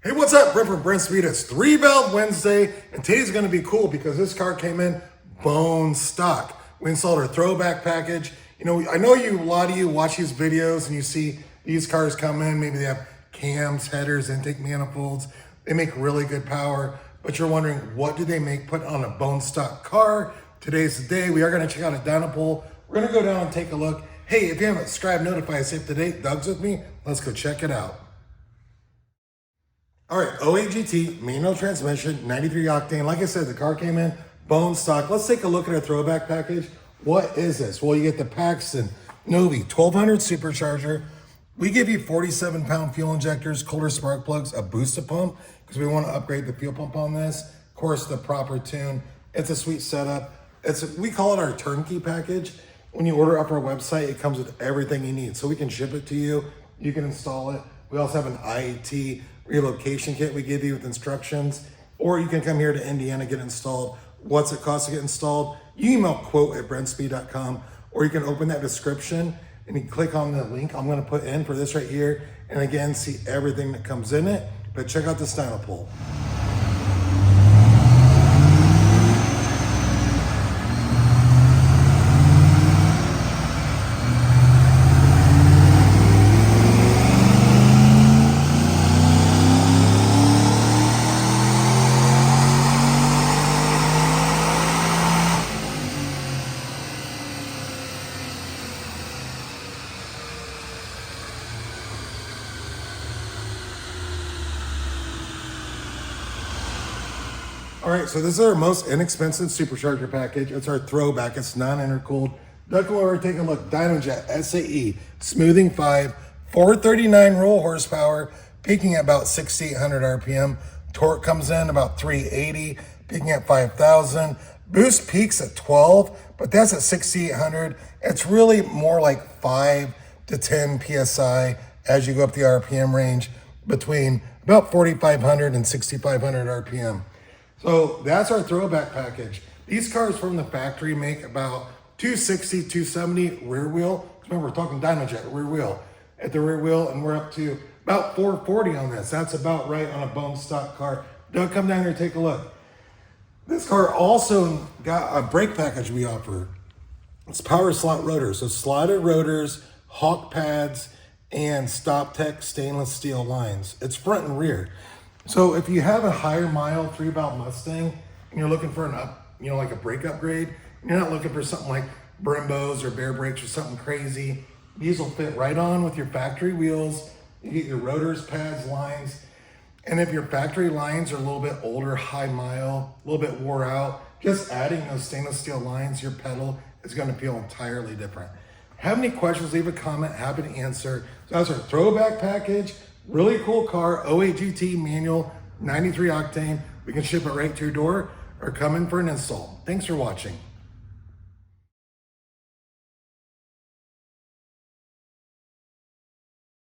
Hey, what's up? Brent from Brenspeed. It's 3-Valve Wednesday, and today's going to be cool because this car came in bone stock. We installed our Throwback package. You know, I know a lot of you watch these videos and you see these cars come in. Maybe they have cams, headers, intake manifolds. They make really good power, but you're wondering, what do they make put on a bone stock car? Today's the day. We are going to check out a dyno pull. We're going to go down and take a look. Hey, if you haven't subscribed, notify, save the date. Doug's with me. Let's go check it out. All right, RWHP, manual transmission, 93 octane. Like I said, the car came in bone stock. Let's take a look at our Throwback package. What is this? Well, you get the Paxton Novi 1200 Supercharger. We give you 47-pound fuel injectors, Kohler spark plugs, a booster pump, because we want to upgrade the fuel pump on this. Of course, the proper tune. It's a sweet setup. We call it our turnkey package. When you order up our website, it comes with everything you need. So we can ship it to you. You can install it. We also have an IET relocation kit we give you with instructions, or you can come here to Indiana, get installed. What's it cost to get installed? You email quote@brenspeed.com, or you can open that description and you click on the link I'm going to put in for this right here, and again, see everything that comes in it. But check out this dyno pull. All right, so this is our most inexpensive supercharger package. It's our Throwback. It's non-intercooled. Duck lower, take a look. DynoJet SAE, smoothing 5, 439 roll horsepower, peaking at about 6,800 RPM. Torque comes in about 380, peaking at 5,000. Boost peaks at 12, but that's at 6,800. It's really more like 5 to 10 PSI as you go up the RPM range between about 4,500 and 6,500 RPM. So that's our Throwback package. These cars from the factory make about 260, 270 rear wheel. Remember, we're talking DynoJet rear wheel. At the rear wheel, and we're up to about 440 on this. That's about right on a bone stock car. Doug, come down here and take a look. This car also got a brake package we offer. It's power slot rotors. So slotted rotors, hawk pads, and StopTech stainless steel lines. It's front and rear. So if you have a higher mile 3-valve Mustang and you're looking for like a brake upgrade, you're not looking for something like Brembos or Bear Brakes or something crazy, these will fit right on with your factory wheels. You get your rotors, pads, lines. And if your factory lines are a little bit older, high mile, a little bit wore out, just adding those stainless steel lines, your pedal is going to feel entirely different. Have any questions, leave a comment, happy to answer. So that's our Throwback package. Really cool car, RWHP manual, 93 octane. We can ship it right to your door or come in for an install. Thanks for watching.